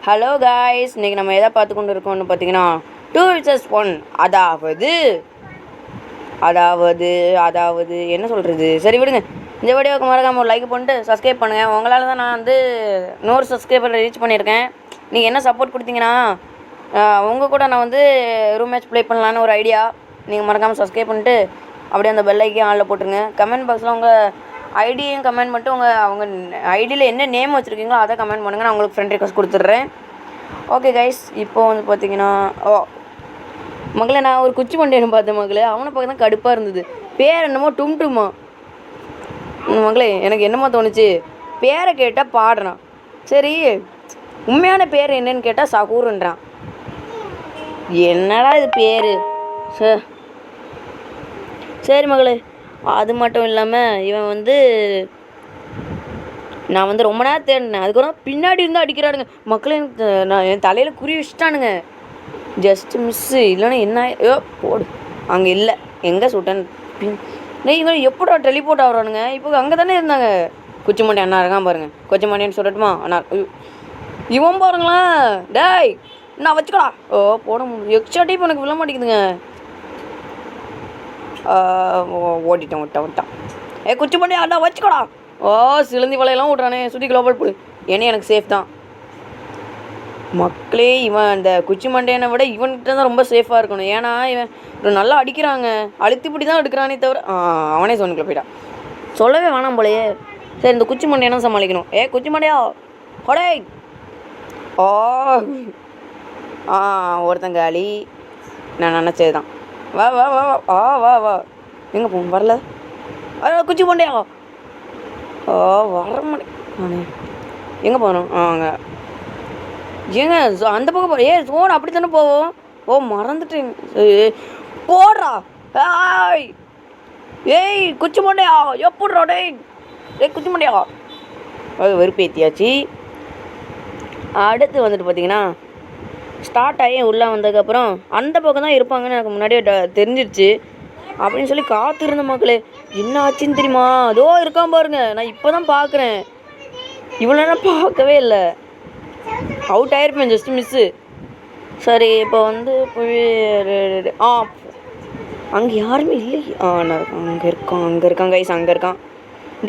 Hello guys, இன்றைக்கி நம்ம எதை பார்த்து கொண்டு இருக்கோம்னு பார்த்தீங்கன்னா 2 vs 1. அதாவது என்ன சொல்கிறது, சரி விடுங்க. இந்த வீடியோவுக்கு மறக்காமல் ஒரு லைக் பண்ணிட்டு சப்ஸ்கிரைப் பண்ணுங்கள். உங்களால் தான் நான் 100 சப்ஸ்கிரைபர் ரீச் பண்ணியிருக்கேன். நீங்கள் என்ன சப்போர்ட் கொடுத்தீங்கன்னா உங்கள் கூட நான் ரூம் மேட்ச் ப்ளே பண்ணலான்னு ஒரு ஐடியா. நீங்கள் மறக்காமல் சப்ஸ்கிரைப் பண்ணிட்டு அப்படியே அந்த பெல் ஐக்கன் ஆனில் போட்டுருங்க. கமெண்ட் பாக்ஸில் உங்கள் ஐடியும் கமெண்ட் பண்ணிட்டு அவங்க ஐடியில் என்ன நேம் வச்சுருக்கீங்களோ அதை கமெண்ட் பண்ணுங்கள். நான் உங்களுக்கு ஃப்ரெண்ட் ரிக்வஸ்ட் கொடுத்துட்றேன். ஓகே கைஸ், இப்போது பார்த்தீங்கன்னா மகளே, நான் ஒரு குச்சி மண்டையனை பார்த்தேன் மகளே. அவனை பார்க்க தான் கடுப்பாக இருந்தது. பேர் என்னமோ டும்டுமா. மகளே, எனக்கு என்னமோ தோணுச்சு, பேரை கேட்டால் பாடுறான். சரி, உண்மையான பேர் என்னன்னு கேட்டால் சகூருன்றான். என்னடா இது பேர்? சரி மகளே, அது மட்டும் இல்லாமல் இவன் நான் ரொம்ப நேரம் தேடினேன். அதுக்கப்புறம் பின்னாடி இருந்து அடிக்கிறானுங்க மக்களே. நான் என் தலையில் குறி வச்சுட்டானுங்க. ஜஸ்ட்டு மிஸ்ஸு, இல்லைன்னா என்ன போடு. அங்கே இல்லை, எங்கே சுட்டேன்னு இவங்க எப்படா டெலிபோர்ட் ஆகிறானுங்க. இப்போ அங்கே தானே இருந்தாங்க. குச்சிமண்டி அண்ணா இருக்கான் பாருங்கள். கொச்சமண்டின்னு சொல்லட்டுமா அண்ணா? இவன் பாருங்களேன். டேய், நான் வச்சுக்கடா. போட முடியும். எக்ஸ்ட்ரா டைப் எனக்கு விழ மாட்டேங்குதுங்க. விட்டான். குச்சிமண்டி அண்ணா வச்சுக்கடா. சிலந்தி வலையெல்லாம் விட்றானே. சுற்றி குளோபல் போடு. எனக்கு சேஃப் தான் மக்களே. இவன் அந்த குச்சி மண்டையனை விட இவன்கிட்ட தான் ரொம்ப சேஃபாக இருக்கணும். ஏன்னா இவன் நல்லா அடிக்கிறாங்க. அழுத்திப்படி தான் எடுக்கிறானே தவிர அவனே சோனிக்கில் போயிட்டான். சொல்லவே வேணாம் போலையே. சரி, இந்த குச்சி மண்டையனா சமாளிக்கணும். குச்சி மண்டையா ஹொடே. ஒருத்தங்க அலி. நான் நினச்சது தான். வா வா வா வா வா வா. எங்கே போகும்? வரல. குச்சி மண்டையா வர மாட்டேன். எங்கே போகணும்? அங்கே ஏங்க அந்த பக்கம் சோன் அப்படி தானே போவோம். மறந்துட்டேன். போடுறா. குச்சி மண்டையா எப்பட்றா? குச்சி மண்டையா. வெறுப்பேத்தியாச்சு. அடுத்து பார்த்தீங்கன்னா ஸ்டார்ட் ஆகி உள்ளே வந்ததுக்கப்புறம் அந்த பக்கம் தான் இருப்பாங்கன்னு எனக்கு முன்னாடியே தெரிஞ்சிருச்சு. அப்படின்னு சொல்லி காத்திருந்த மக்களே. என்ன ஆச்சுன்னு தெரியுமா? அதோ இருக்கான் பாருங்க. நான் இப்போ தான் பார்க்குறேன். இவ்வளோ நேரம் பார்க்கவே இல்லை. அவுட் ஆகிருப்பேன், ஜஸ்ட்டு மிஸ்ஸு. சரி, இப்போ அங்கே யாருமே இல்லை. நான் அங்கே இருக்கான் கைஸ், அங்கே இருக்கான்.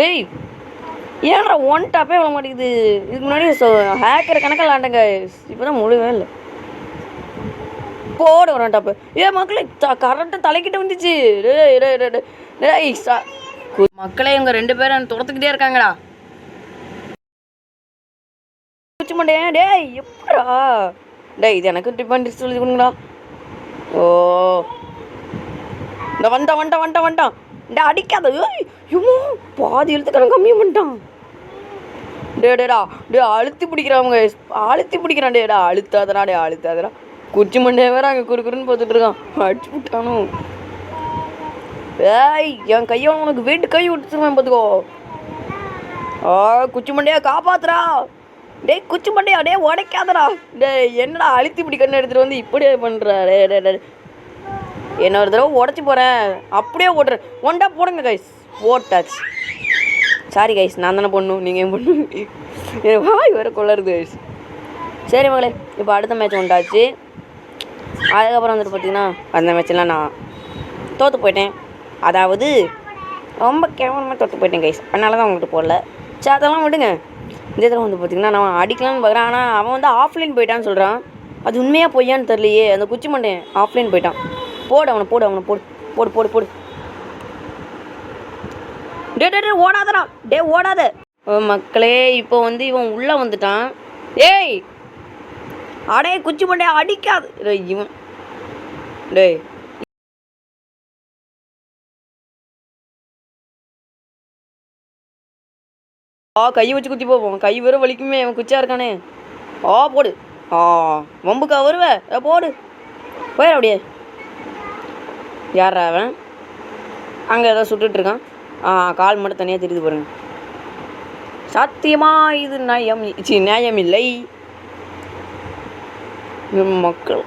டேய், ஏன்டா ஒன் டாப்பே விட மாட்டேங்குது. இதுக்கு முன்னாடி ஹேக்கர் கணக்கில் விளாண்டேங்க. இப்போ தான் முழுவே இல்லை. போட ஒன் டாப்பு. மக்களே, கரெக்டாக தலைக்கிட்ட வந்துச்சு. மக்களே, இவங்க 2 பேரும் துரத்துக்கிட்டே இருக்காங்கடா. குச்சி மண்டையா. டேய் எப்படா? டேய், இது எனக்கு டிஃபன் சொல்லி கொடுங்கடா. இந்த வந்துட்டான். டே அடிக்காத. பாதி எழுத்துக்கான கம்மியாக பண்ணிட்டான். டே அழுத்தி பிடிக்கிறான். டேடா அழுத்தாதடா. குச்சி மண்டையை வேற அங்கே குறுக்குறுன்னு பார்த்துட்டு இருக்கான். அடிச்சு விட்டானோ. என் கையை உனக்கு வீட்டு கை விட்டுருவேன் பார்த்துக்கோ. குச்சி மண்டையா காப்பாத்துறா. டேய் குச்சி மண்டையா, டே உடைக்காதடா. என்னடா அழுத்தி இப்படி கண்ணு எடுத்துகிட்டு இப்படியே பண்ணுறா? என்ன ஒரு தடவை உடச்சி போகிறேன். அப்படியே ஓட்டுறேன். ஒண்டா போடுங்க கைஸ். போட்டாச்சு. சாரி கைஸ், நான் தானே பண்ணணும், நீங்கள் ஏன் பண்ணணும்? என் வாய் வேறு கொள்ளருது கைஸ். சரி மகளே, இப்போ அடுத்த மேட்ச் உண்டாச்சு. அதுக்கப்புறம் பார்த்தீங்கன்னா அந்த மேட்ச்லாம் நான் தோற்று போயிட்டேன். அதாவது ரொம்ப கேவலமாக தோற்று போயிட்டேன் கைஸ். அதனால தான் அவங்கள்ட்ட போடல. சரி, அதெல்லாம் விடுங்க. இந்த தடவை பார்த்திங்கன்னா நான் அடிக்கலான்னு பார்க்குறேன். ஆனால் அவன் ஆஃப்லைன் போயிட்டான்னு சொல்கிறான். அது உண்மையாக பொய்யான்னு தெரியலையே. அந்த குச்சி மண்டையன் ஆஃப்லைன் போயிட்டான். அவனை போடு. டே ஓடாதடா. ஓடாத. மக்களே, இப்போ இவன் உள்ளே வந்துட்டான். ஏய் அடே குச்சி மண்டையா அடிக்காது. இவன் டேய் கையை வச்சு குத்தி போவோம். கை வேற வலிக்குமே. அவன் குச்சியாக இருக்கானே. போடு. வம்புக்கா வருவ? போடு. போயிட அப்படியே. யாரா அவன்? அங்கே ஏதோ சுட்டுட்ருக்கான். கால் மட்டும் தனியாக தெரியுது பாருங்க. சத்தியமா இது நியாயம் இல்லை மக்கள்.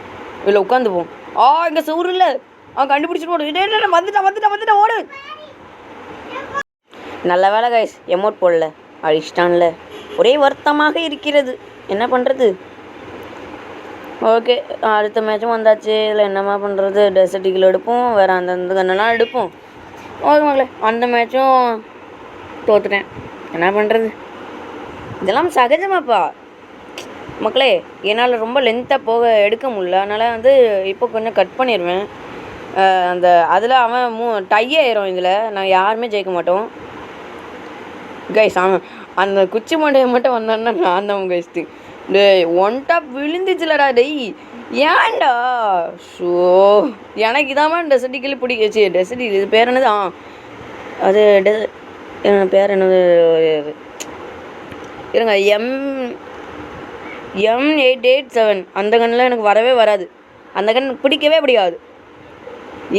இல்லை உட்காந்துப்போம். இங்கே சவுறு இல்லை. கண்டுபிடிச்சிட்டு ஓடு. வந்துட்டான் ஓடு. நல்ல வேலை கைஸ், எமோட் போடல. அழிச்சிட்டான்ல. ஒரே வருத்தமாக இருக்கிறது. என்ன பண்ணுறது? ஓகே, அடுத்த மேட்சும் வந்தாச்சு. இதில் என்னம்மா பண்ணுறது, டெசர்ட்டிகள் எடுப்போம், வேறு அந்தந்த கண்ணெல்லாம் எடுப்போம். ஓகே மக்களே, அந்த மேட்சும் தோற்றுட்டேன். என்ன பண்ணுறது, இதெல்லாம் சகஜமாப்பா மக்களே. என்னால் ரொம்ப லென்த்தாக எடுக்க முடியல, அதனால் வந்து இப்போ கொஞ்சம் கட் பண்ணிடுவேன். அந்த அதில் அவன் டை ஆயிரும். இதில் நான் யாருமே ஜெயிக்க மாட்டோம் கைஸ். அவன் அந்த குச்சி மண்டையை மட்டும் வந்தான்னா நான் தான் கைஸ்ட்டு. டேய் ஒன் டாப் விழுந்துச்சுலடா டெய், ஏன்டா ஷோ. எனக்கு இதாம்மா டெசர்ட்டிக்கல் பிடிக்கச்சு. டெசர்ட்டிக்கல் இது பேர் என்னது? அது பேர் என்னது இருங்க, M887. அந்த கண்ணில் எனக்கு வரவே வராது. அந்த கண் பிடிக்கவே பிடிக்காது.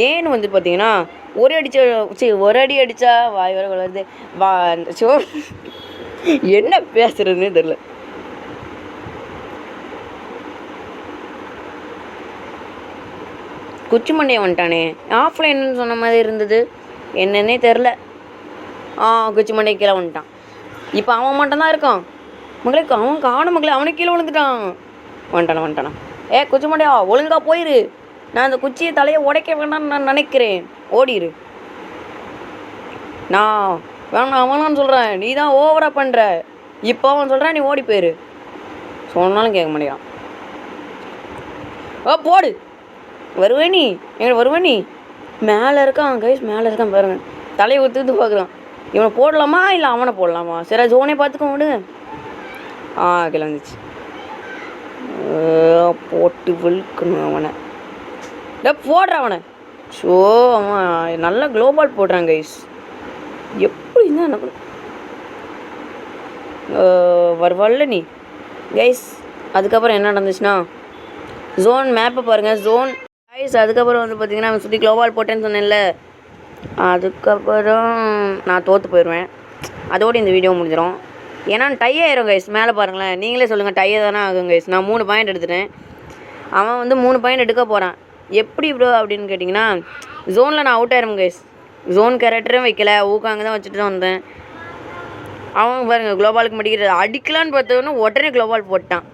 ஏன்னு வந்து பார்த்தீங்கன்னா, ஒரு அடி அடித்தா வாய் வர வளருது. ஷோ என்ன பேசுறதுன்னே தெரில. குச்சி மண்டையை வந்துட்டானே. ஆஃப்லைன்னு சொன்ன மாதிரி இருந்தது, என்னன்னே தெரில. குச்சி மண்டையை கீழே வந்துட்டான். இப்போ அவன் மட்டும்தான் இருக்கான் மக்களே. அவன் காணும் மக்களே, அவனுக்கு கீழே விழுந்துட்டான். வந்துட்டானா? குச்சி மண்டையா ஒழுங்கா போயிரு. நான் அந்த குச்சியை தலையை உடைக்க வேண்டாம்னு நான் நினைக்கிறேன். ஓடிரு. நான் வேணாம் அவனான்னு சொல்கிறேன், நீ தான் ஓவராக பண்ணுற. இப்போ அவன் சொல்கிறான் நீ ஓடி போயிரு. சொன்னாலும் கேட்க மாட்டேங்கிறான். போடு. வருவே நீ எங்களை வருவே நீ. மேலே இருக்கான் கைஸ், மேலே இருக்கான் பாருங்க. தலையை ஒத்துக்கிட்டு பார்க்குறான். இவனை போடலாமா இல்லை அவனை போடலாமா? சரி ஜோனே பார்த்துக்க விடு. கீழே வந்துச்சு. போட்டு விழுக்கணும் அவனை. போடுறான் அவனை. ஷோ அவன் நல்லா குளோபால் போடுறான் கைஸ். எப்படி தான் எனக்கு வரல நீ கைஸ். அதுக்கப்புறம் என்ன நடந்துச்சுன்னா, ஜோன் மேப்பை பாருங்கள். Zone guys. அதுக்கப்புறம் வந்து பார்த்தீங்கன்னா அவன் சுற்றி குளோபால் போட்டேன்னு சொன்னேன்ல. அதுக்கப்புறம் நான் தோற்று போயிடுவேன். அதோடு இந்த வீடியோ முடிஞ்சிடும். ஏன்னா டை ஆயிரும் கைஸ். மேலே பாருங்களேன், நீங்களே சொல்லுங்கள். டையை தானே ஆகும் கைஸ். நான் 3 பாயிண்ட் எடுத்துட்டேன். அவன் வந்து 3 பாயிண்ட் எடுக்க போகிறான். எப்படி ப்ரோ அப்படின்னு கேட்டிங்கன்னா, ஜோனில் நான் அவுட் ஆயிரும் கைஸ். ஜோன் கேரக்டரும் வைக்கல, ஊக்காங்க தான் வச்சுட்டு தான் வந்தேன். அவன் பாருங்கள் குளோபாலுக்கு மடிக்கிறது அடிக்கலான்னு பார்த்தவொன்னே உடனே குளோபால் போட்டான்.